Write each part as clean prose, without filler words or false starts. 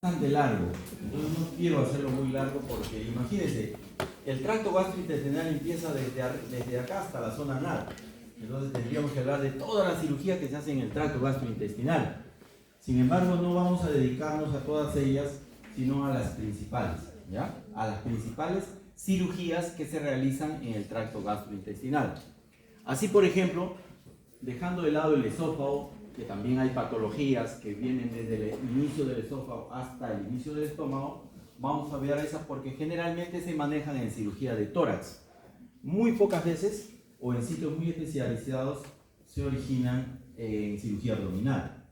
bastante largo, entonces no quiero hacerlo muy largo porque imagínense, el tracto gastrointestinal empieza desde acá hasta la zona anal. Entonces tendríamos que hablar de todas las cirugías que se hacen en el tracto gastrointestinal. Sin embargo, no vamos a dedicarnos a todas ellas, sino a las principales, ¿ya? A las principales cirugías que se realizan en el tracto gastrointestinal. Así, por ejemplo, dejando de lado el esófago, que también hay patologías que vienen desde el inicio del esófago hasta el inicio del estómago, vamos a ver esas porque generalmente se manejan en cirugía de tórax. Muy pocas veces, o en sitios muy especializados, se originan en cirugía abdominal.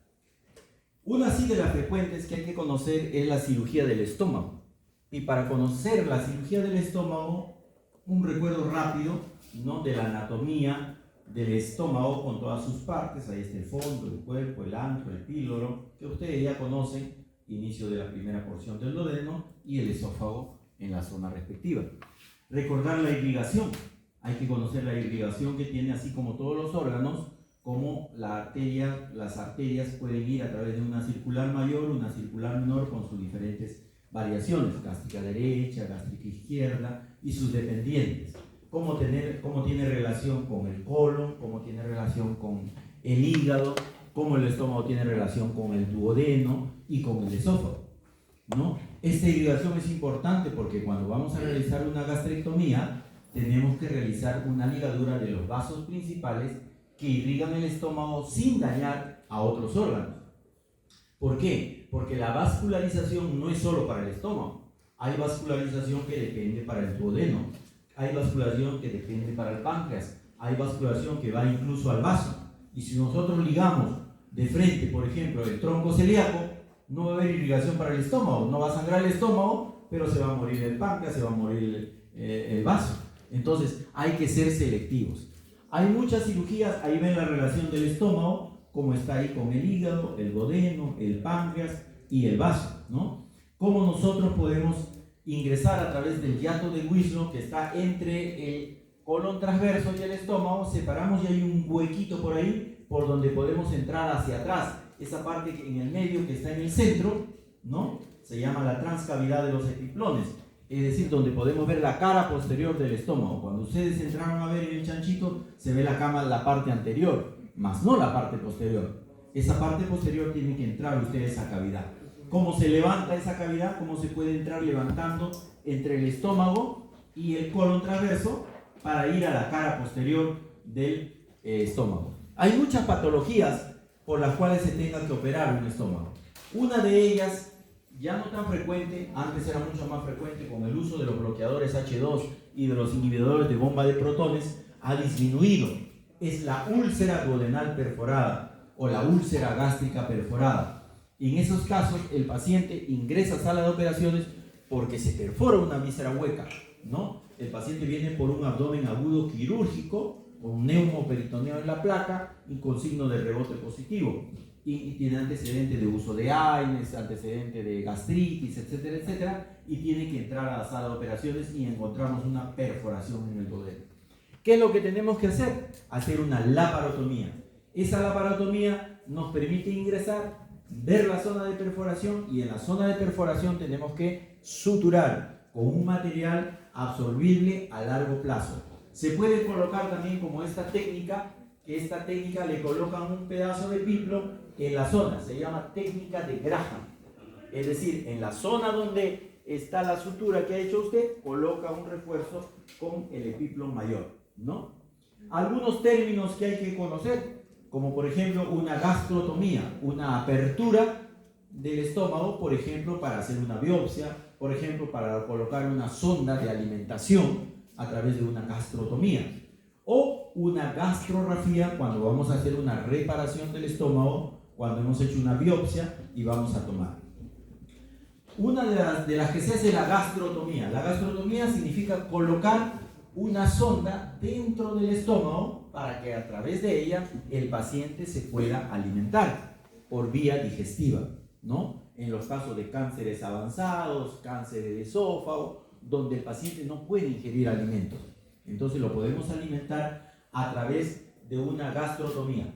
Una sí de las frecuentes que hay que conocer es la cirugía del estómago. Y para conocer la cirugía del estómago, un recuerdo rápido, ¿no?, de la anatomía del estómago con todas sus partes. Ahí está el fondo, el cuerpo, el antro, el píloro, que ustedes ya conocen, inicio de la primera porción del duodeno y el esófago en la zona respectiva. Recordar la irrigación. Hay que conocer la irrigación que tiene, así como todos los órganos, como las arterias pueden ir a través de una circular mayor, una circular menor, con sus diferentes variaciones, gástrica derecha, gástrica izquierda y sus dependientes. Cómo tiene relación con el colon, cómo tiene relación con el hígado, cómo el estómago tiene relación con el duodeno y con el esófago, ¿no? Esta irrigación es importante porque cuando vamos a realizar una gastrectomía, tenemos que realizar una ligadura de los vasos principales que irrigan el estómago sin dañar a otros órganos. ¿Por qué? Porque la vascularización no es solo para el estómago. Hay vascularización que depende para el duodeno, hay vascularización que depende para el páncreas, hay vascularización que va incluso al vaso. Y si nosotros ligamos de frente, por ejemplo, el tronco celíaco, no va a haber irrigación para el estómago, no va a sangrar el estómago, pero se va a morir el páncreas, se va a morir el vaso. Entonces hay que ser selectivos. Hay muchas cirugías, ahí ven la relación del estómago, como está ahí con el hígado, el duodeno, el páncreas y el vaso, ¿no? Cómo nosotros podemos ingresar a través del hiato de Winslow que está entre el colon transverso y el estómago, separamos y hay un huequito por ahí por donde podemos entrar hacia atrás. Esa parte en el medio que está en el centro, ¿no?, se llama la transcavidad de los epiplones, es decir, donde podemos ver la cara posterior del estómago. Cuando ustedes entraron a ver en el chanchito, se ve la parte anterior, más no la parte posterior. Esa parte posterior tiene que entrar ustedes a esa cavidad. ¿Cómo se levanta esa cavidad? ¿Cómo se puede entrar levantando entre el estómago y el colon transverso para ir a la cara posterior del estómago? Hay muchas patologías por las cuales se tenga que operar un estómago. Una de ellas, ya no tan frecuente, antes era mucho más frecuente con el uso de los bloqueadores H2 y de los inhibidores de bomba de protones, ha disminuido. Es la úlcera duodenal perforada o la úlcera gástrica perforada. En esos casos, el paciente ingresa a sala de operaciones porque se perfora una víscera hueca, ¿no? El paciente viene por un abdomen agudo quirúrgico, con neumoperitoneo en la placa y con signo de rebote positivo. Y tiene antecedente de uso de AINES, antecedente de gastritis, etcétera, etcétera, y tiene que entrar a la sala de operaciones y encontramos una perforación en el duodeno. ¿Qué es lo que tenemos que hacer? Hacer una laparotomía. Esa laparotomía nos permite ingresar, ver la zona de perforación, y en la zona de perforación tenemos que suturar con un material absorbible a largo plazo. Se puede colocar también como esta técnica, que esta técnica le colocan un pedazo de piplo en la zona, se llama técnica de Graham. Es decir, en la zona donde está la sutura que ha hecho usted, coloca un refuerzo con el epiplo mayor, ¿no? Algunos términos que hay que conocer, como por ejemplo una gastrotomía, una apertura del estómago, por ejemplo, para hacer una biopsia, por ejemplo, para colocar una sonda de alimentación a través de una gastrotomía, o una gastrografía cuando vamos a hacer una reparación del estómago, cuando hemos hecho una biopsia y vamos a tomar. Una de las que se hace la gastrotomía. La gastrotomía significa colocar una sonda dentro del estómago para que a través de ella el paciente se pueda alimentar por vía digestiva, ¿no? En los casos de cánceres avanzados, cáncer de esófago, donde el paciente no puede ingerir alimentos. Entonces lo podemos alimentar a través de una gastrostomía.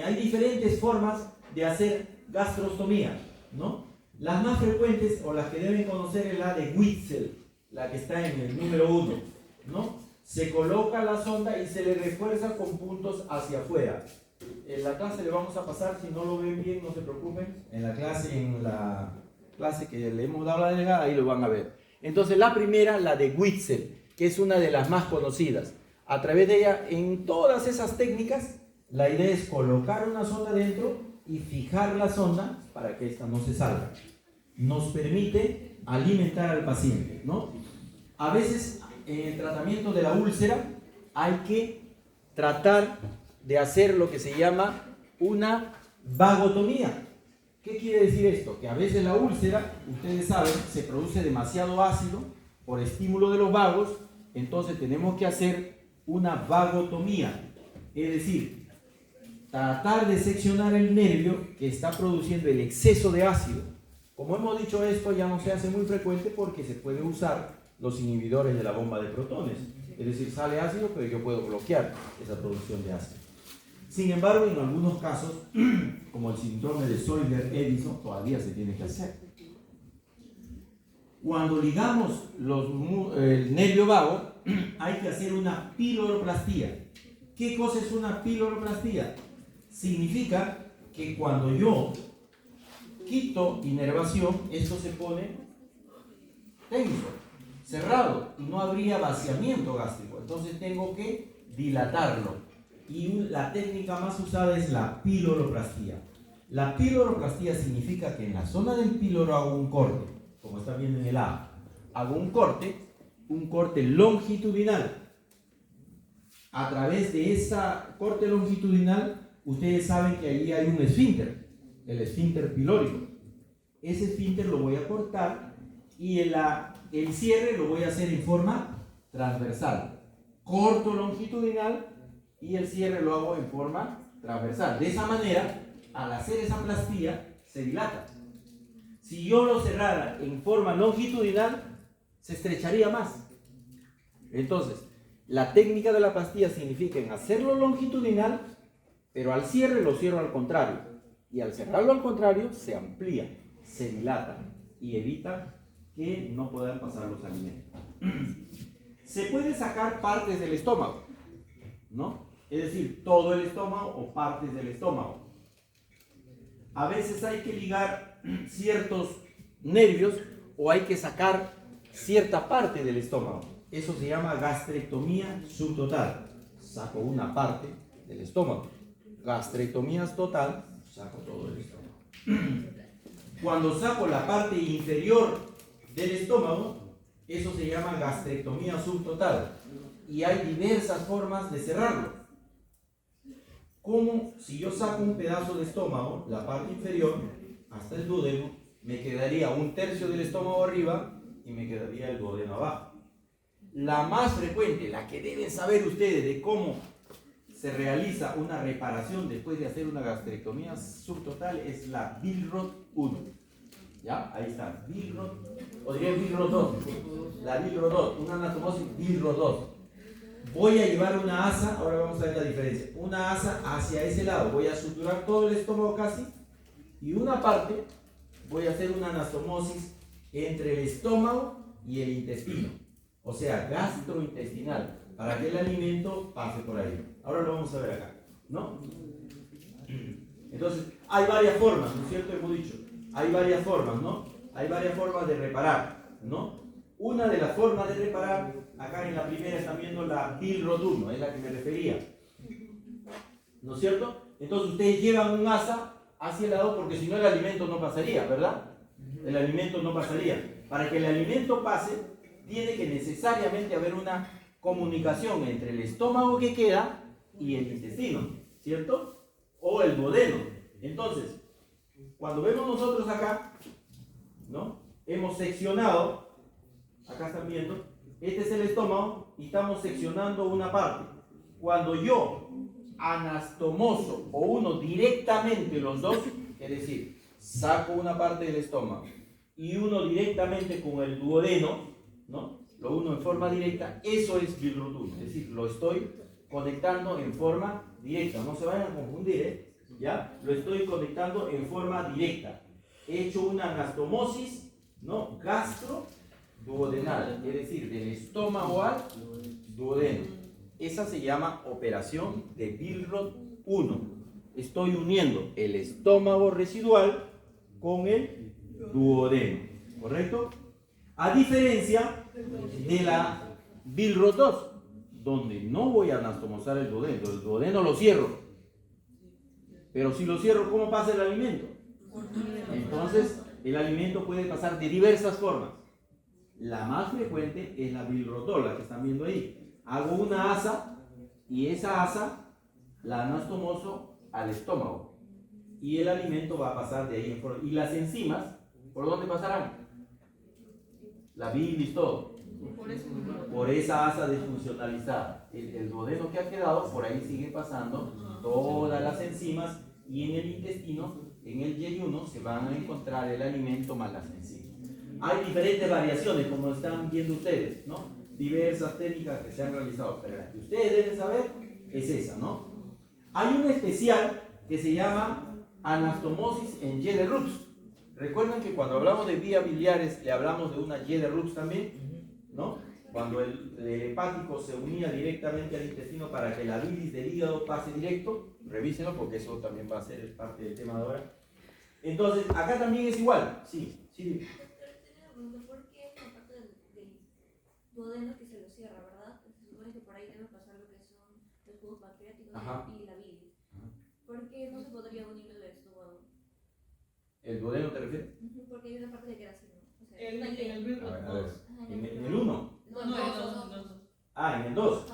Hay diferentes formas de hacer gastrostomía, ¿no? Las más frecuentes o las que deben conocer es la de Witzel, la que está en el número 1, ¿no? Se coloca la sonda y se le refuerza con puntos hacia afuera. En la clase le vamos a pasar, si no lo ven bien, no se preocupen. En la clase que le hemos dado a la delegada, ahí lo van a ver. Entonces la primera, la de Witzel, que es una de las más conocidas. A través de ella, en todas esas técnicas, la idea es colocar una sonda dentro y fijar la sonda para que ésta no se salga. Nos permite alimentar al paciente, ¿no? A veces en el tratamiento de la úlcera hay que tratar de hacer lo que se llama una vagotomía. ¿Qué quiere decir esto? Que a veces la úlcera, ustedes saben, se produce demasiado ácido por estímulo de los vagos, entonces tenemos que hacer una vagotomía, es decir, tratar de seccionar el nervio que está produciendo el exceso de ácido. Como hemos dicho, esto ya no se hace muy frecuente porque se puede usar los inhibidores de la bomba de protones, es decir, sale ácido, pero yo puedo bloquear esa producción de ácido. Sin embargo, en algunos casos, como el síndrome de Zollner-Edison, todavía se tiene que hacer. Cuando ligamos el nervio vago, hay que hacer una piloroplastia. ¿Qué cosa es una piloroplastia? Significa que cuando yo quito inervación, esto se pone tenso, cerrado, y no habría vaciamiento gástrico. Entonces tengo que dilatarlo. Y la técnica más usada es la piloroplastia. La piloroplastia significa que en la zona del píloro hago un corte, como está viendo en el A. Hago un corte longitudinal. A través de ese corte longitudinal, ustedes saben que ahí hay un esfínter, el esfínter pilórico. Ese esfínter lo voy a cortar y el cierre lo voy a hacer en forma transversal. Corto longitudinal y el cierre lo hago en forma transversal. De esa manera, al hacer esa plastía, se dilata. Si yo lo cerrara en forma longitudinal, se estrecharía más. Entonces, la técnica de la plastía significa en hacerlo longitudinal, pero al cierre lo cierro al contrario. Y al cerrarlo al contrario, se amplía, se dilata y evita que no puedan pasar los alimentos. Se puede sacar partes del estómago, ¿no? Es decir, todo el estómago o partes del estómago. A veces hay que ligar ciertos nervios o hay que sacar cierta parte del estómago. Eso se llama gastrectomía subtotal. Saco una parte del estómago. Gastrectomía total, saco todo el estómago. Cuando saco la parte inferior del estómago, eso se llama gastrectomía subtotal. Y hay diversas formas de cerrarlo. Como si yo saco un pedazo de estómago, la parte inferior, hasta el duodeno, me quedaría un tercio del estómago arriba y me quedaría el duodeno abajo. La más frecuente, la que deben saber ustedes de cómo se realiza una reparación después de hacer una gastrectomía subtotal, es la Billroth 1. ¿Ya? Ahí está, Billroth, o diría Billroth 2. La Billroth 2, una anastomosis Billroth 2. Voy a llevar una asa, ahora vamos a ver la diferencia, una asa hacia ese lado, voy a suturar todo el estómago casi, y una parte voy a hacer una anastomosis entre el estómago y el intestino, o sea, gastrointestinal, para que el alimento pase por ahí. Ahora lo vamos a ver acá, ¿no? Entonces, hay varias formas, ¿no es cierto? Hemos dicho, hay varias formas, ¿no? Hay varias formas de reparar, ¿no? Una de las formas de reparar, acá en la primera están viendo la Billroth 1, es la que me refería, ¿no es cierto? Entonces ustedes llevan un asa hacia el lado porque si no el alimento no pasaría, ¿verdad? El alimento no pasaría. Para que el alimento pase, tiene que necesariamente haber una comunicación entre el estómago que queda y el intestino, ¿cierto? O el duodeno. Entonces, cuando vemos nosotros acá, ¿no? Hemos seccionado, acá están viendo, este es el estómago y estamos seccionando una parte. Cuando yo anastomoso o uno directamente los dos, es decir, saco una parte del estómago y uno directamente con el duodeno, ¿no? Lo uno en forma directa, eso es Billroth 1, es decir, lo estoy conectando en forma directa, no se vayan a confundir, ¿ya? Lo estoy conectando en forma directa. he hecho una anastomosis, ¿no? Gastroduodenal, es decir, del estómago al duodeno. Esa se llama operación de Billroth 1. Estoy uniendo el estómago residual con el duodeno, ¿correcto? A diferencia de la Billroth 2, donde no voy a anastomosar el duodeno lo cierro. Pero si lo cierro, ¿cómo pasa el alimento? Entonces, el alimento puede pasar de diversas formas. La más frecuente es la Billroth 2, la que están viendo ahí. Hago una asa y esa asa la anastomoso al estómago. Y el alimento va a pasar de ahí en forma. Y las enzimas, ¿por dónde pasarán? La bilis, todo. Por esa asa desfuncionalizada. El duodeno que ha quedado, por ahí sigue pasando todas las enzimas y en el intestino, en el yeyuno, se van a encontrar el alimento más las enzimas. Hay diferentes variaciones, como están viendo ustedes, ¿no? Diversas técnicas que se han realizado, pero la que ustedes deben saber es esa, ¿no? Hay una especial que se llama anastomosis en Jeder-Rux. Recuerden que cuando hablamos de vías biliares le hablamos de una Jeder-Rux también, ¿no? Cuando el hepático se unía directamente al intestino para que la bilis del hígado pase directo, revísenlo porque eso también va a ser parte del tema de ahora. Entonces, acá también es igual, sí, sí. ¿Por qué la parte del duodeno que se lo cierra, verdad? Se supone que por ahí debe pasar lo que son los jugos pancreáticos y la bilis. ¿Por qué no se podría unir el estómago? ¿El duodeno te refieres? Porque hay una parte que queda así, ¿no? O sea, En el Billroth 2. ¿En el 1? No, en el 2. Ah, en el 2.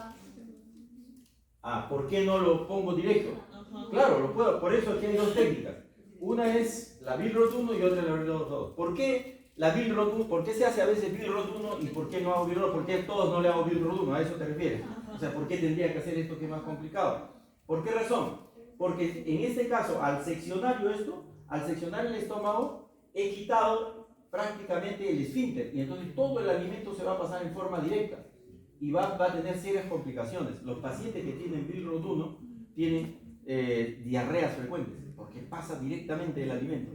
Ah, ¿por qué no lo pongo directo? Ajá. Claro, lo puedo, por eso aquí hay dos técnicas. Una es la Billroth 1 y otra es la Billroth 2. ¿Por qué la Billroth 1? ¿Por qué se hace a veces Billroth 1 y por qué no hago Billroth? ¿Por qué a todos no le hago Billroth 1? ¿A eso te refieres? O sea, ¿por qué tendría que hacer esto que es más complicado? ¿Por qué razón? Porque en este caso, al seccionar yo esto, al seccionar el estómago, he quitado prácticamente el esfínter y entonces todo el alimento se va a pasar en forma directa y va a tener serias complicaciones. Los pacientes que tienen Billroth 1 tienen diarreas frecuentes porque pasa directamente el alimento.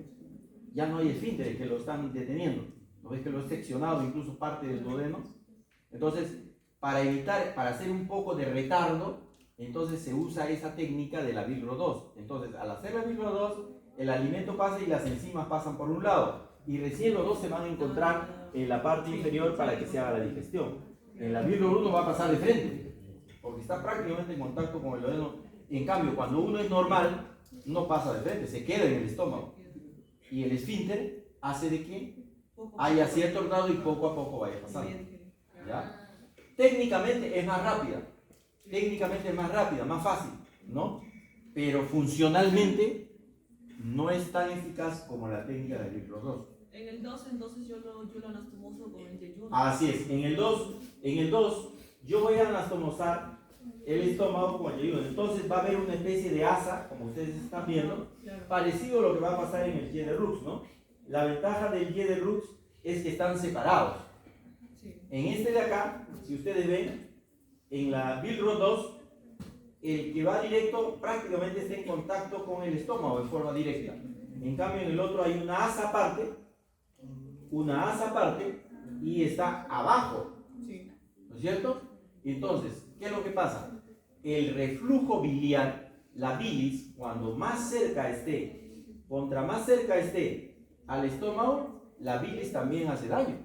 Ya no hay esfínteres que lo están deteniendo. ¿No ves que lo he seccionado incluso parte del duodeno? Entonces, para evitar, para hacer un poco de retardo, entonces se usa esa técnica de la Billroth 2. Entonces, al hacer la Billroth 2, el alimento pasa y las enzimas pasan por un lado. Y recién los dos se van a encontrar en la parte inferior para que se haga la digestión. En la Billroth 1 va a pasar de frente, porque está prácticamente en contacto con el duodeno. En cambio, cuando uno es normal, no pasa de frente, se queda en el estómago. Y el esfínter hace de que haya cierto grado y poco a poco vaya pasando. ¿Ya? Técnicamente es más rápida. Técnicamente es más rápida, más fácil, ¿no? Pero funcionalmente no es tan eficaz como la técnica del Billroth 2. En el 2, entonces yo lo anastomoso con el yeyuno. Así es, en el 2 yo voy a anastomosar el estómago con el yeyuno. Entonces va a haber una especie de asa, como ustedes están viendo, parecido a lo que va a pasar en el Jeder-Rux, ¿no? La ventaja del Jeder-Rux es que están separados. En este de acá, si ustedes ven, en la Billroth 2, el que va directo prácticamente está en contacto con el estómago en forma directa. En cambio, en el otro hay una asa aparte y está abajo. ¿No es cierto? Entonces, ¿qué es lo que pasa? El reflujo biliar, la bilis, contra más cerca esté al estómago, la bilis también hace daño.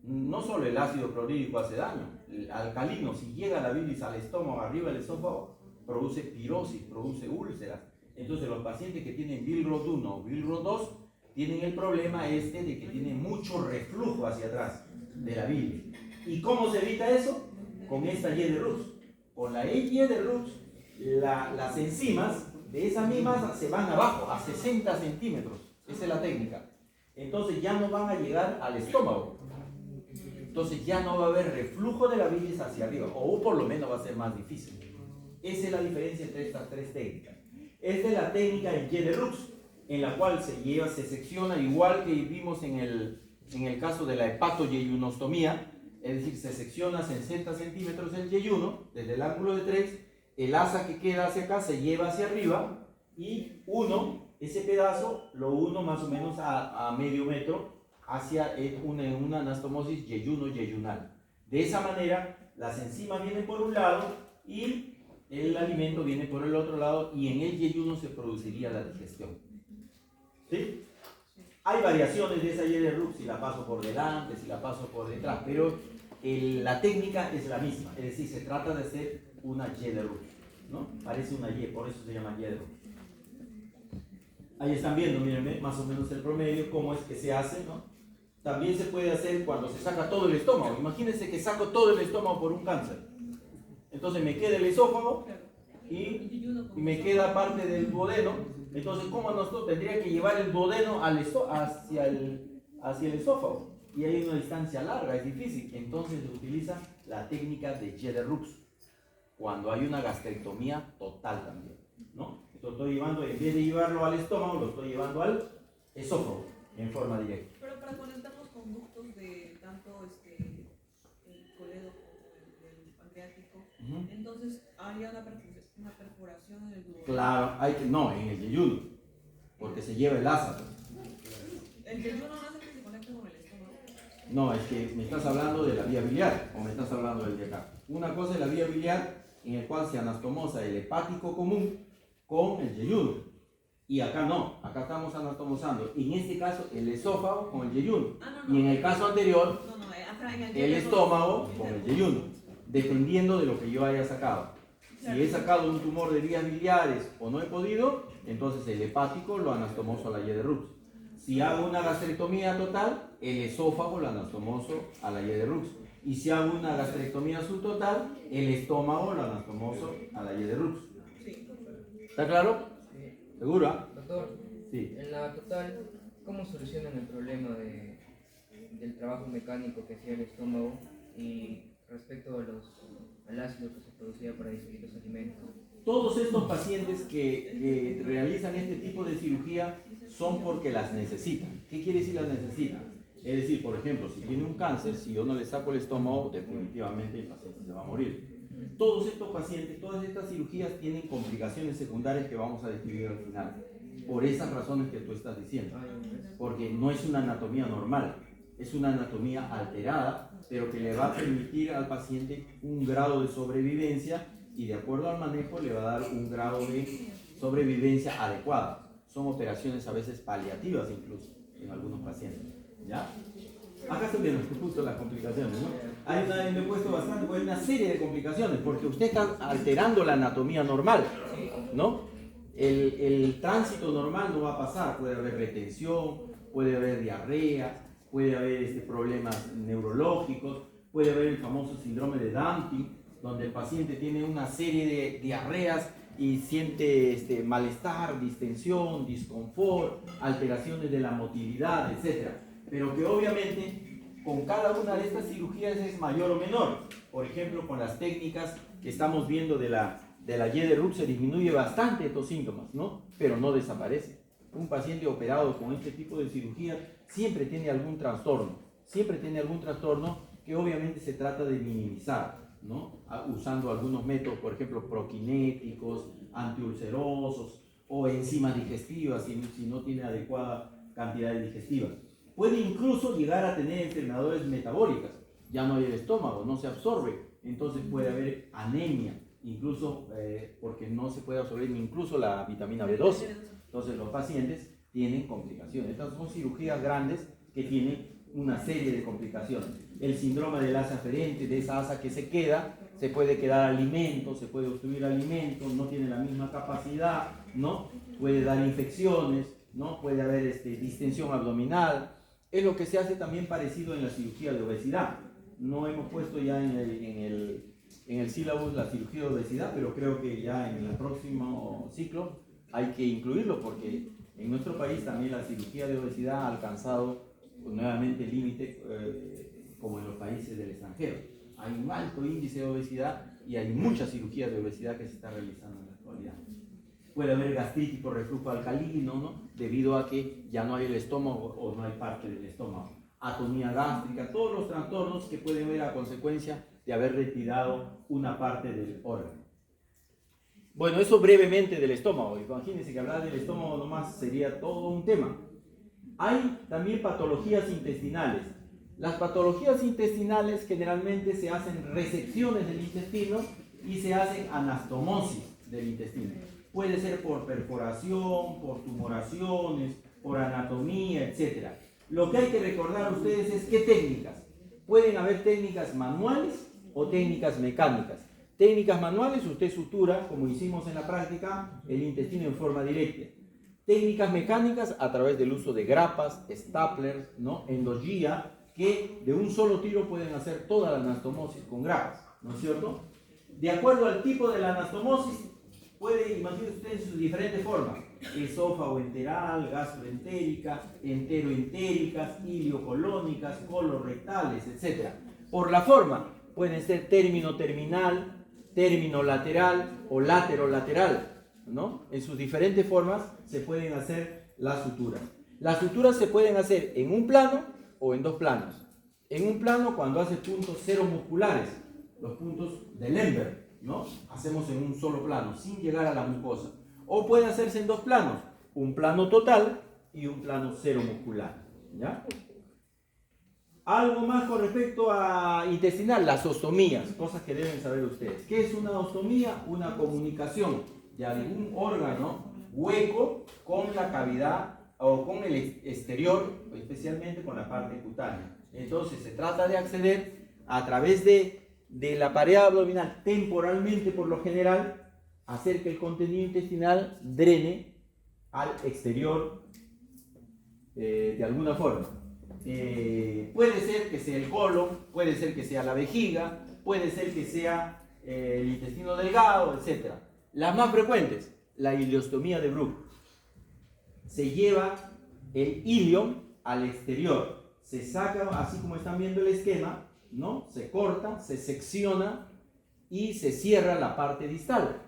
No solo el ácido clorhídrico hace daño, el alcalino, si llega la bilis al estómago, arriba del esófago, produce pirosis, produce úlceras. Entonces los pacientes que tienen Billroth 1 o Billroth 2 tienen el problema de que tienen mucho reflujo hacia atrás de la bilis. ¿Y cómo se evita eso? Con esta Jeder-Rux. Con la Jeder-Rux, las enzimas de esa misma masa se van abajo, a 60 centímetros. Esa es la técnica. Entonces ya no van a llegar al estómago. Entonces ya no va a haber reflujo de la bilis hacia arriba, o por lo menos va a ser más difícil. Esa es la diferencia entre estas tres técnicas. Esta es la técnica en Jeder-Rux, en la cual se secciona igual que vimos en el caso de la hepatoyeyunostomía, es decir, se secciona 60 centímetros el yeyuno, desde el ángulo de 3, el asa que queda hacia acá se lleva hacia arriba y uno ese pedazo lo uno más o menos a medio metro hacia una anastomosis yeyuno-yeyunal. De esa manera, las enzimas vienen por un lado y el alimento viene por el otro lado, y en el yeyuno se produciría la digestión. ¿Sí? Hay variaciones de esa Y de Rux, si la paso por delante, si la paso por detrás, pero la técnica es la misma, es decir, se trata de hacer una Y de Rux, ¿no? Parece una Y, por eso se llama Y de Rux. Ahí están viendo, mírenme, más o menos el promedio, cómo es que se hace, ¿no? También se puede hacer cuando se saca todo el estómago. Imagínense que saco todo el estómago por un cáncer. Entonces me queda el esófago y me queda parte del duodeno. Entonces, ¿cómo nosotros tendría que llevar el duodeno hacia el esófago? Y hay una distancia larga, es difícil. Entonces se utiliza la técnica de Y de Rux, cuando hay una gastrectomía total también, ¿no? Entonces estoy llevando, en vez de llevarlo al estómago, lo estoy llevando al esófago en forma directa. Pero para conectar los conductos de tanto el coledo como el pancreático, entonces haría una perforación en el duodeno. Claro, no, en el yeyuno, porque se lleva el asa. El yeyuno no hace que se conecte con el estómago. No, es que me estás hablando de la vía biliar, o me estás hablando del de acá. Una cosa es la vía biliar, en el cual se anastomosa el hepático común con el yeyuno. Y acá no, acá estamos anatomosando, en este caso, el esófago con el yeyuno. Y en el caso anterior, el estómago con el yeyuno, dependiendo de lo que yo haya sacado. Si he sacado un tumor de vías biliares o no he podido, entonces el hepático lo anastomoso a la Y de Rux. Si hago una gastrectomía total, el esófago lo anastomoso a la Y de Rux. Y si hago una gastrectomía subtotal, el estómago lo anastomoso a la Y de Rux. ¿Está claro? ¿Seguro? Doctor, sí. En la total, ¿cómo solucionan el problema del trabajo mecánico que hacía el estómago y respecto al ácido que se producía para digerir los alimentos? Todos estos pacientes que realizan este tipo de cirugía son porque las necesitan. ¿Qué quiere decir las necesitan? Es decir, por ejemplo, si tiene un cáncer, si yo no le saco el estómago, definitivamente el paciente se va a morir. Todos estos pacientes, todas estas cirugías tienen complicaciones secundarias que vamos a describir al final, por esas razones que tú estás diciendo, porque no es una anatomía normal, es una anatomía alterada, pero que le va a permitir al paciente un grado de sobrevivencia, y de acuerdo al manejo le va a dar un grado de sobrevivencia adecuado. Son operaciones a veces paliativas incluso en algunos pacientes, ¿ya? Acá estoy viendo justo las complicaciones, ¿no? Me he puesto bastante, pues hay una serie de complicaciones, porque usted está alterando la anatomía normal, ¿no? El tránsito normal no va a pasar, puede haber retención, puede haber diarrea, puede haber problemas neurológicos, puede haber el famoso síndrome de Dumping, donde el paciente tiene una serie de diarreas y siente malestar, distensión, disconfort, alteraciones de la motilidad, etc. Pero que obviamente con cada una de estas cirugías es mayor o menor. Por ejemplo, con las técnicas que estamos viendo de la Y de Rux se disminuye bastante estos síntomas, ¿no? Pero no desaparece. Un paciente operado con este tipo de cirugía siempre tiene algún trastorno, que obviamente se trata de minimizar, ¿no? Usando algunos métodos, por ejemplo, prokinéticos, antiulcerosos o enzimas digestivas, si no tiene adecuada cantidad digestiva. Puede incluso llegar a tener enfermedades metabólicas, ya no hay el estómago, no se absorbe, entonces puede haber anemia, incluso porque no se puede absorber incluso la vitamina B12. Entonces los pacientes tienen complicaciones. Estas son cirugías grandes que tienen una serie de complicaciones. El síndrome del asa aferente, de esa asa que se queda, se puede quedar alimento, se puede obstruir alimento, no tiene la misma capacidad, ¿no? Puede dar infecciones, ¿no? Puede haber distensión abdominal. Es lo que se hace también parecido en la cirugía de obesidad. No hemos puesto ya en el sílabus la cirugía de obesidad, pero creo que ya en el próximo ciclo hay que incluirlo, porque en nuestro país también la cirugía de obesidad ha alcanzado nuevamente el límite como en los países del extranjero. Hay un alto índice de obesidad y hay muchas cirugías de obesidad que se están realizando en la actualidad. Puede haber gastritis por reflujo alcalino, ¿no? Debido a que ya no hay el estómago o no hay parte del estómago. Atonía gástrica, todos los trastornos que pueden ver a consecuencia de haber retirado una parte del órgano. Bueno, eso brevemente del estómago. Imagínense que hablar del estómago nomás sería todo un tema. Hay también patologías intestinales. Las patologías intestinales generalmente se hacen resecciones del intestino y se hacen anastomosis del intestino. Puede ser por perforación, por tumoraciones, por anatomía, etc. Lo que hay que recordar a ustedes es qué técnicas. Pueden haber técnicas manuales o técnicas mecánicas. Técnicas manuales, usted sutura, como hicimos en la práctica, el intestino en forma directa. Técnicas mecánicas a través del uso de grapas, staplers, ¿no? Endogía, que de un solo tiro pueden hacer toda la anastomosis con grapas, ¿no es cierto? De acuerdo al tipo de la anastomosis, puede, imagínense ustedes sus diferentes formas: esófago enteral, gastroentérica, enteroentéricas, iliocolónicas, colorectales, etc. Por la forma, pueden ser término terminal, término lateral o laterolateral, ¿no? En sus diferentes formas se pueden hacer las suturas. Las suturas se pueden hacer en un plano o en dos planos. En un plano, cuando hace puntos cero musculares, los puntos de Lemberg, ¿no? Hacemos en un solo plano, sin llegar a la mucosa. O puede hacerse en dos planos, un plano total y un plano cero muscular, ¿ya? Algo más con respecto a intestinal, las ostomías, cosas que deben saber ustedes. ¿Qué es una ostomía? Una comunicación de algún órgano hueco con la cavidad o con el exterior, especialmente con la parte cutánea. Entonces se trata de acceder a través de la pared abdominal temporalmente, por lo general, hacer que el contenido intestinal drene al exterior de alguna forma. Puede ser que sea el colon, puede ser que sea la vejiga, puede ser que sea el intestino delgado, etc. Las más frecuentes, la ileostomía de Bruch. Se lleva el ilio al exterior, se saca, así como están viendo el esquema, ¿no? Se corta, se secciona y se cierra la parte distal.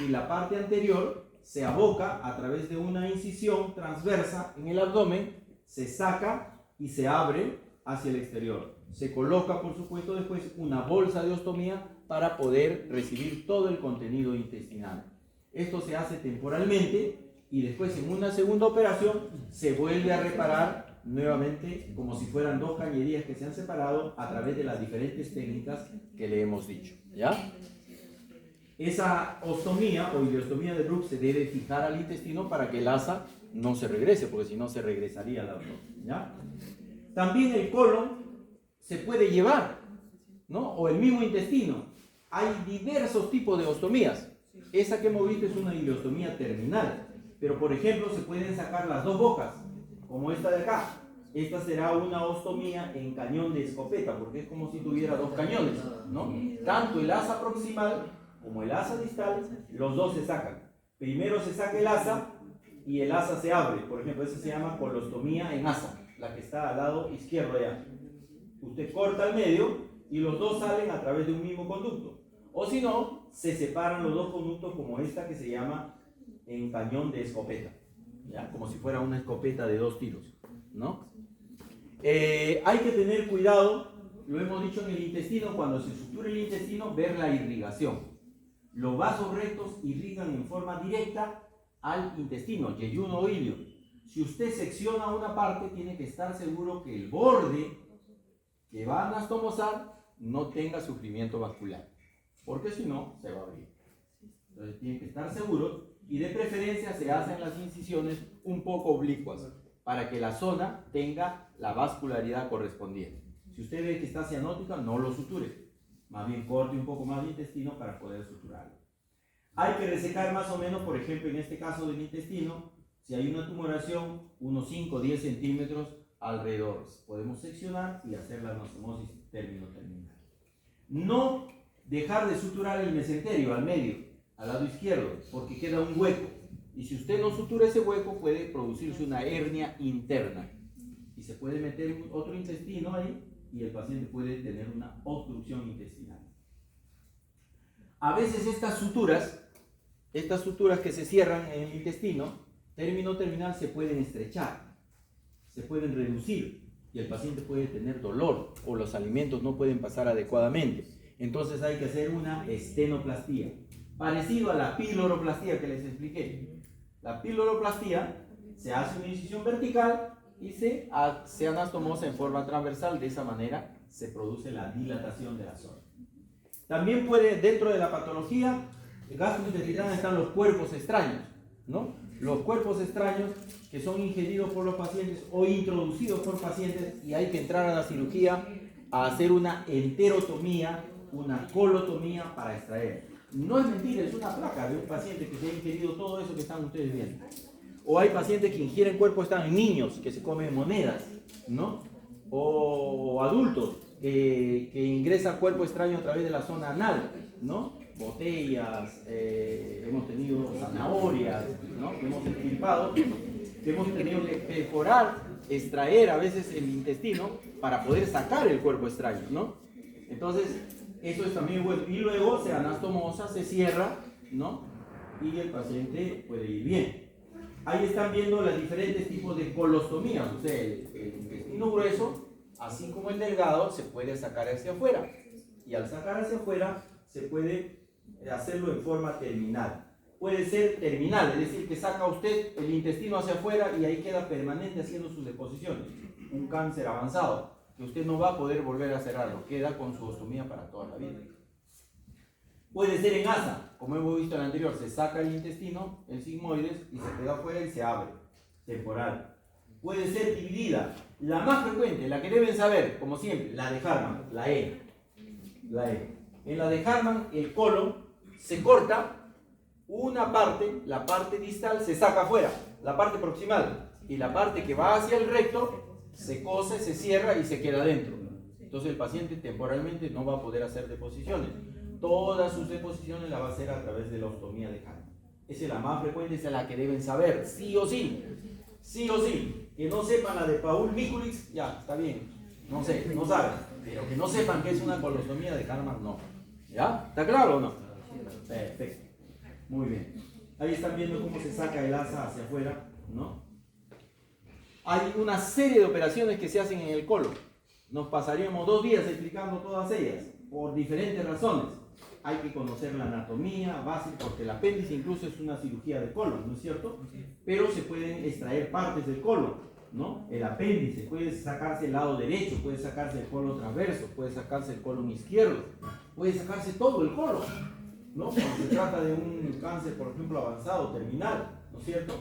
Y la parte anterior se aboca a través de una incisión transversa en el abdomen, se saca y se abre hacia el exterior. Se coloca, por supuesto, después una bolsa de ostomía para poder recibir todo el contenido intestinal. Esto se hace temporalmente y después, en una segunda operación, se vuelve a reparar nuevamente, como si fueran dos cañerías que se han separado, a través de las diferentes técnicas que le hemos dicho, ¿ya? Esa ostomía o ileostomía de Bruch se debe fijar al intestino para que el asa no se regrese, porque si no se regresaría al abdomen, ¿ya? También el colon se puede llevar, ¿no? O el mismo intestino. Hay diversos tipos de ostomías. Esa que hemos visto es una ileostomía terminal, pero por ejemplo se pueden sacar las dos bocas, como esta de acá. Esta será una ostomía en cañón de escopeta, porque es como si tuviera dos cañones, ¿no? Tanto el asa proximal como el asa distal, los dos se sacan. Primero se saca el asa y el asa se abre. Por ejemplo, esa se llama colostomía en asa, la que está al lado izquierdo allá. Usted corta al medio y los dos salen a través de un mismo conducto. O si no, se separan los dos conductos, como esta que se llama en cañón de escopeta, ¿ya? Como si fuera una escopeta de dos tiros, ¿no? Hay que tener cuidado, lo hemos dicho, en el intestino, cuando se sutura el intestino, ver la irrigación. Los vasos rectos irrigan en forma directa al intestino, yeyuno o ilio. Si usted secciona una parte, tiene que estar seguro que el borde que va a anastomosar no tenga sufrimiento vascular, porque si no, se va a abrir. Entonces tiene que estar seguro, y de preferencia se hacen las incisiones un poco oblicuas para que la zona tenga la vascularidad correspondiente. Si usted ve que está cianótica, no lo suture, más bien corte un poco más de intestino para poder suturarlo. Hay que resecar más o menos, por ejemplo, en este caso del intestino, si hay una tumoración, unos 5 o 10 centímetros alrededor. Podemos seccionar y hacer la anastomosis término-terminal. No dejar de suturar el mesenterio al medio, al lado izquierdo, porque queda un hueco. Y si usted no sutura ese hueco, puede producirse una hernia interna. Y se puede meter otro intestino ahí y el paciente puede tener una obstrucción intestinal. A veces estas suturas que se cierran en el intestino, término-terminal, se pueden estrechar, se pueden reducir y el paciente puede tener dolor o los alimentos no pueden pasar adecuadamente. Entonces hay que hacer una estenoplastía. parecido a la piloroplastia que les expliqué. La piloroplastia se hace una incisión vertical y se anastomosa en forma transversal. De esa manera se produce la dilatación de la zona. También puede, dentro de la patología gastrointestinal, están los cuerpos extraños, ¿no? Los cuerpos extraños que son ingeridos por los pacientes o introducidos por pacientes, y hay que entrar a la cirugía a hacer una enterotomía, una colotomía para extraer. No es mentira, es una placa de un paciente que se ha ingerido todo eso que están ustedes viendo. O hay pacientes que ingieren cuerpo extraño, niños que se comen monedas, ¿no? O adultos que ingresan cuerpo extraño a través de la zona anal, ¿no? Botellas, hemos tenido zanahorias, ¿no? Que hemos extirpado, que hemos tenido que perforar, extraer a veces el intestino para poder sacar el cuerpo extraño, ¿no? Entonces, eso es también bueno. Y luego se anastomosa, se cierra, ¿no? Y el paciente puede ir bien. Ahí están viendo los diferentes tipos de colostomías. O sea, el intestino grueso, así como el delgado, se puede sacar hacia afuera. Y al sacar hacia afuera, se puede hacerlo en forma terminal. Puede ser terminal, es decir, que saca usted el intestino hacia afuera y ahí queda permanente haciendo sus deposiciones. Un cáncer avanzado, que usted no va a poder volver a cerrarlo, queda con su ostomía para toda la vida. Puede ser en asa, como hemos visto en el anterior, se saca el intestino, el sigmoides, y se queda afuera y se abre, temporal. Puede ser dividida, la más frecuente, la que deben saber, como siempre, la de Hartmann, la E. La E. En la de Hartmann, el colon se corta, una parte, la parte distal, se saca afuera, la parte proximal, y la parte que va hacia el recto se cose, se cierra y se queda dentro. Entonces el paciente temporalmente no va a poder hacer deposiciones. Todas sus deposiciones las va a hacer a través de la ostomía de Hartmann. Esa es la más frecuente, esa es la que deben saber, sí o sí. Sí o sí. Que no sepan la de Paul Mikulicz, ya, está bien. No sé, no saben. Pero que no sepan que es una colostomía de Hartmann, no. ¿Ya? ¿Está claro o no? Perfecto. Muy bien. Ahí están viendo cómo se saca el asa hacia afuera, ¿no? Hay una serie de operaciones que se hacen en el colon. Nos pasaríamos 2 días explicando todas ellas, por diferentes razones. Hay que conocer la anatomía básica, porque el apéndice incluso es una cirugía de colon, ¿no es cierto? Pero se pueden extraer partes del colon, ¿no? El apéndice, puede sacarse el lado derecho, puede sacarse el colon transverso, puede sacarse el colon izquierdo, puede sacarse todo el colon, ¿no? Cuando se trata de un cáncer, por ejemplo, avanzado, terminal, ¿no es cierto?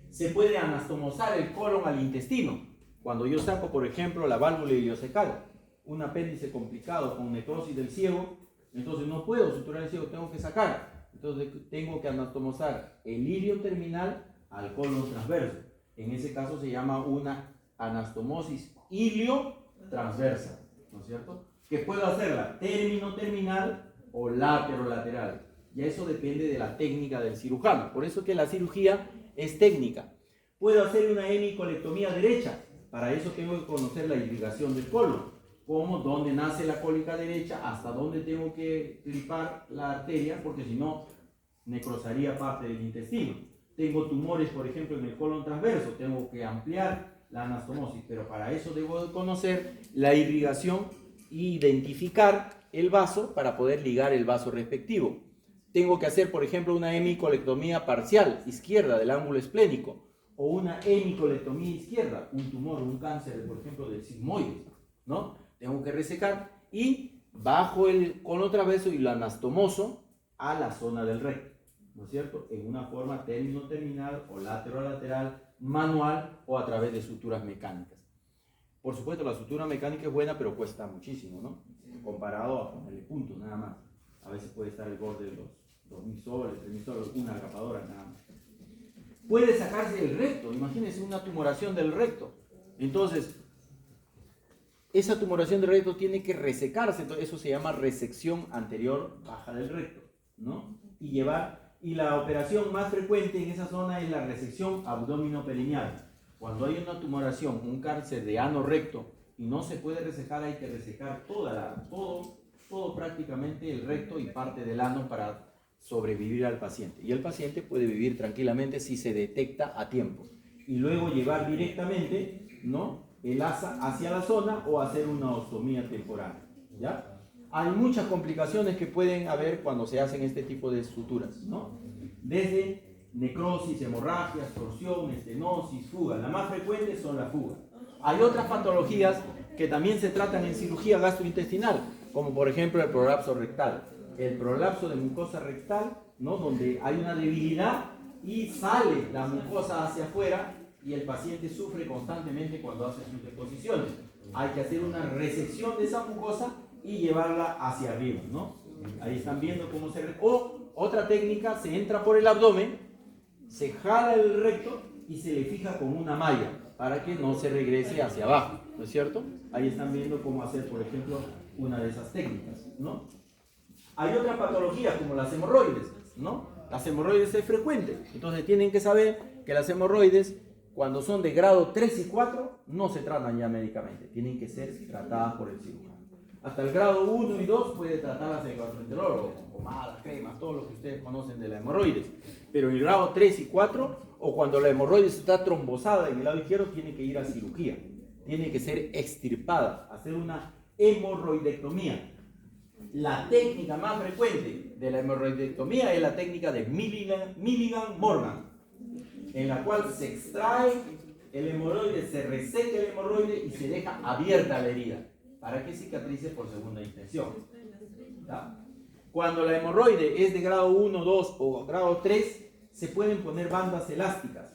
Se puede anastomosar el colon al intestino. Cuando yo saco, por ejemplo, la válvula ileocecal, un apéndice complicado con necrosis del ciego, entonces no puedo suturar el ciego, tengo que sacar. Entonces tengo que anastomosar el ilio terminal al colon transverso. En ese caso se llama una anastomosis ilio-transversa, ¿no es cierto? Que puedo hacerla término-terminal o látero-lateral. Y eso depende de la técnica del cirujano. Por eso que la cirugía es técnica. Puedo hacer una hemicolectomía derecha. Para eso tengo que conocer la irrigación del colon. Cómo, dónde nace la cólica derecha, hasta dónde tengo que clipar la arteria, porque si no, necrosaría parte del intestino. Tengo tumores, por ejemplo, en el colon transverso, tengo que ampliar la anastomosis, pero para eso debo de conocer la irrigación e identificar el vaso para poder ligar el vaso respectivo. Tengo que hacer, por ejemplo, una hemicolectomía parcial izquierda del ángulo esplénico, o una hemicolectomía izquierda, un tumor, un cáncer, por ejemplo, del sigmoides, ¿no? Tengo que resecar y bajo el colon transverso y lo anastomoso a la zona del recto, ¿no es cierto? En una forma término-terminal o lateral, manual o a través de suturas mecánicas. Por supuesto, la sutura mecánica es buena, pero cuesta muchísimo, ¿no? Comparado a ponerle puntos, nada más. A veces puede estar el borde de los 2.000 soles, 3.000 soles, una agrapadora, nada más. Puede sacarse el recto, imagínense una tumoración del recto. Entonces, esa tumoración del recto tiene que resecarse, entonces eso se llama resección anterior baja del recto, ¿no? Y la operación más frecuente en esa zona es la resección abdominoperineal. Cuando hay una tumoración, un cáncer de ano recto y no se puede resecar, hay que resecar todo prácticamente el recto y parte del ano para sobrevivir al paciente. Y el paciente puede vivir tranquilamente si se detecta a tiempo. Y luego llevar directamente, ¿no?, el asa hacia la zona o hacer una ostomía temporal, ¿ya? hay muchas complicaciones que pueden haber cuando se hacen este tipo de suturas, ¿no? Desde necrosis, hemorragias, torsión, estenosis, fuga. Las más frecuentes son las fugas. Hay otras patologías que también se tratan en cirugía gastrointestinal, como por ejemplo el prolapso rectal. El prolapso de mucosa rectal, ¿no? Donde hay una debilidad y sale la mucosa hacia afuera y el paciente sufre constantemente cuando hace sus deposiciones. Hay que hacer una resección de esa mucosa y llevarla hacia arriba, ¿no? Ahí están viendo cómo se... O otra técnica, se entra por el abdomen, se jala el recto y se le fija con una malla para que no se regrese hacia abajo, ¿no es cierto? Ahí están viendo cómo hacer, por ejemplo, una de esas técnicas, ¿no? Hay otras patologías como las hemorroides, ¿no? Las hemorroides es frecuente, entonces tienen que saber que las hemorroides, cuando son de grado 3 y 4, no se tratan ya médicamente, tienen que ser tratadas por el cirujano. Hasta el grado 1 y 2 puede tratarlas el gastroenterólogo, con pomadas, cremas, todo lo que ustedes conocen de la hemorroides. Pero en el grado 3 y 4, o cuando la hemorroides está trombosada en el lado izquierdo, tiene que ir a cirugía. Tiene que ser extirpada, hacer una hemorroidectomía. La técnica más frecuente de la hemorroidectomía es la técnica de Milligan-Morgan, en la cual se extrae el hemorroide, se reseca el hemorroide y se deja abierta la herida para que cicatrice por segunda intención. ¿Ya? Cuando la hemorroide es de grado 1, 2 o grado 3, se pueden poner bandas elásticas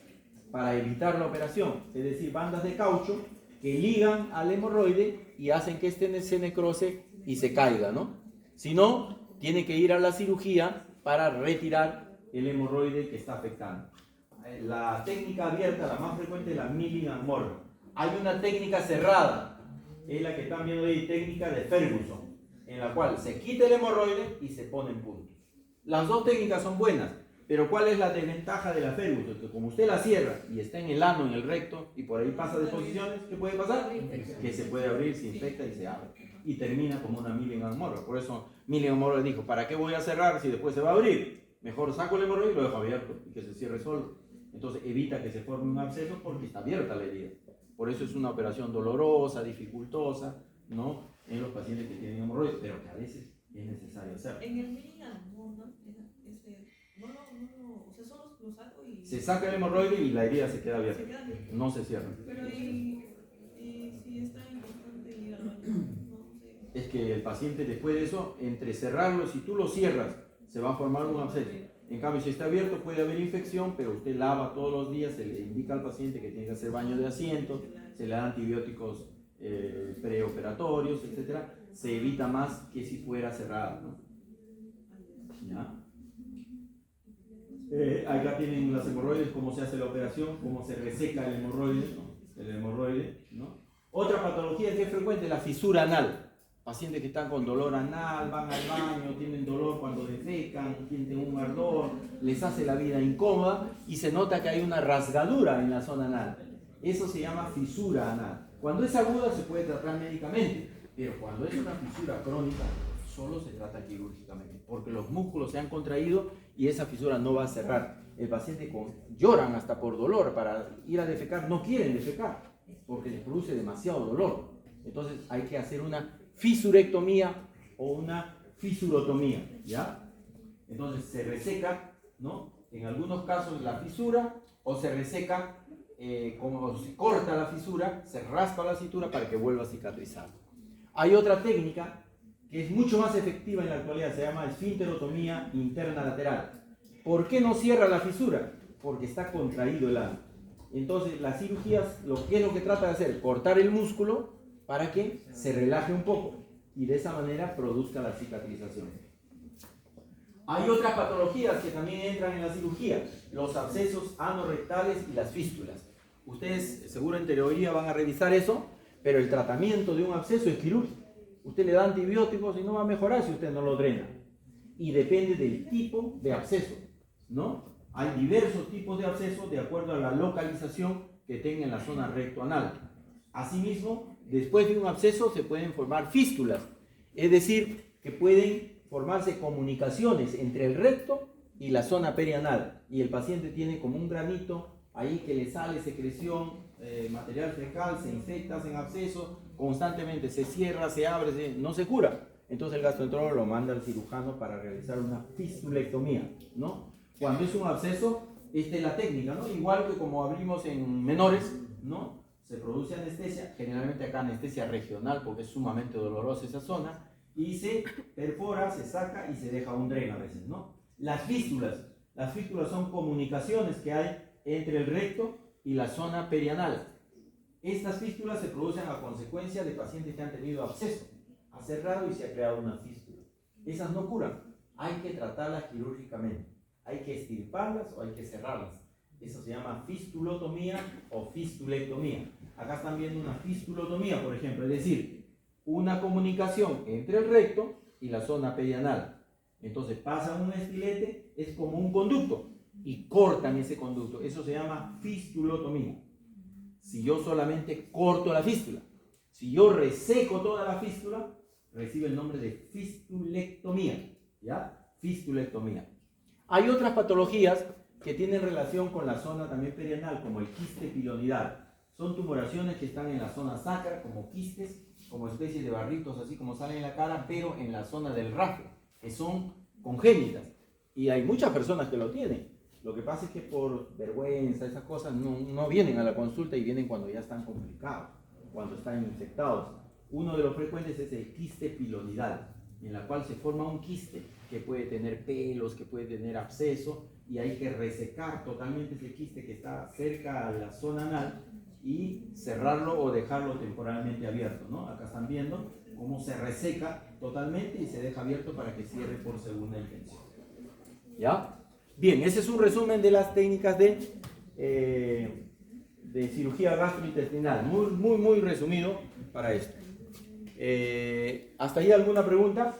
para evitar la operación, es decir, bandas de caucho que ligan al hemorroide y hacen que este se necrose y se caiga, ¿no? Si no, tiene que ir a la cirugía para retirar el hemorroide que está afectando. La técnica abierta, la más frecuente, es la Milligan-Morgan. Hay una técnica cerrada, es la que están viendo ahí, técnica de Ferguson, en la cual se quita el hemorroide y se pone en puntos. Las dos técnicas son buenas, pero ¿cuál es la desventaja de la Ferguson? Que como usted la cierra y está en el ano, en el recto, y por ahí pasa deposiciones, ¿qué puede pasar? Que se puede abrir, se infecta y se abre. Y termina como una Milligan-Morgan. Por eso Milligan-Morgan dijo, ¿para qué voy a cerrar si después se va a abrir? Mejor saco el hemorroide y lo dejo abierto y que se cierre solo. Entonces evita que se forme un absceso porque está abierta la herida. Por eso es una operación dolorosa, dificultosa, ¿no? En los pacientes que tienen hemorroides, pero que a veces es necesario hacerlo. En el Milligan-Morgan, o sea, solo lo saco y... Se saca el hemorroide y la herida se queda abierta. No se cierra. Pero y si está importante ir al baño, no sé. Es que el paciente después de eso, entre cerrarlo, si tú lo cierras, se va a formar un absceso. En cambio, si está abierto puede haber infección, pero usted lava todos los días, se le indica al paciente que tiene que hacer baño de asiento, se le da antibióticos preoperatorios, etc. Se evita más que si fuera cerrado, ¿no? ¿Ya? Acá tienen las hemorroides, cómo se hace la operación, cómo se reseca el hemorroide, ¿no? Otra patología que es frecuente es la fisura anal. Pacientes que están con dolor anal, van al baño, tienen dolor cuando defecan, sienten un ardor, les hace la vida incómoda y se nota que hay una rasgadura en la zona anal. Eso se llama fisura anal. Cuando es aguda se puede tratar médicamente, pero cuando es una fisura crónica solo se trata quirúrgicamente, porque los músculos se han contraído y esa fisura no va a cerrar. El paciente lloran hasta por dolor para ir a defecar, no quieren defecar porque les produce demasiado dolor. Entonces hay que hacer una fisurectomía o una fisurotomía, ¿ya? Entonces se reseca, ¿no? En algunos casos la fisura, o se reseca, como se corta la fisura, se raspa la cintura para que vuelva a cicatrizar. Hay otra técnica que es mucho más efectiva en la actualidad, se llama esfínterotomía interna lateral. ¿Por qué no cierra la fisura? Porque está contraído el ano. Entonces las cirugías, ¿qué es lo que trata de hacer? Cortar el músculo para que se relaje un poco y de esa manera produzca la cicatrización. Hay otras patologías que también entran en la cirugía, los abscesos anorrectales y las fístulas. Ustedes seguro en teoría van a revisar eso, pero el tratamiento de un absceso es quirúrgico. Usted le da antibióticos y no va a mejorar si usted no lo drena. Y depende del tipo de absceso, ¿no? Hay diversos tipos de abscesos de acuerdo a la localización que tenga en la zona rectoanal. Asimismo, después de un absceso se pueden formar fístulas, es decir, que pueden formarse comunicaciones entre el recto y la zona perianal, y el paciente tiene como un granito ahí que le sale secreción, material fecal, se infecta, hacen absceso, constantemente se cierra, se abre, no se cura. entonces el gastroenterólogo lo manda al cirujano para realizar una fistulectomía, ¿no? Cuando es un absceso, esta es la técnica, ¿no? Igual que como abrimos en menores, ¿no? Se produce anestesia, generalmente acá anestesia regional porque es sumamente dolorosa esa zona, y se perfora, se saca y se deja un dreno a veces, ¿no? Las fístulas son comunicaciones que hay entre el recto y la zona perianal. Estas fístulas se producen a consecuencia de pacientes que han tenido absceso, ha cerrado y se ha creado una fístula. Esas no curan, hay que tratarlas quirúrgicamente, hay que extirparlas o hay que cerrarlas. Eso se llama fistulotomía o fistulectomía. Acá están viendo una fistulotomía, por ejemplo, es decir, una comunicación entre el recto y la zona perianal. Entonces pasan un estilete, es como un conducto, y cortan ese conducto. Eso se llama fistulotomía. Si yo solamente corto la fístula, si yo reseco toda la fístula, recibe el nombre de fistulectomía, ¿ya? Fistulectomía. Hay otras patologías que tienen relación con la zona también perianal, como el quiste pilonidal. Son tumoraciones que están en la zona sacra, como quistes, como especies de barritos, así como salen en la cara, pero en la zona del rafe, que son congénitas. Y hay muchas personas que lo tienen. Lo que pasa es que por vergüenza, esas cosas, no vienen a la consulta y vienen cuando ya están complicados, cuando están infectados. Uno de los frecuentes es el quiste pilonidal, en la cual se forma un quiste que puede tener pelos, que puede tener absceso, y hay que resecar totalmente ese quiste que está cerca a la zona anal y cerrarlo o dejarlo temporalmente abierto, ¿no? Acá están viendo cómo se reseca totalmente y se deja abierto para que cierre por segunda intención. ¿Ya? Bien, ese es un resumen de las técnicas de cirugía gastrointestinal. Muy resumido para esto. ¿Hasta ahí alguna pregunta?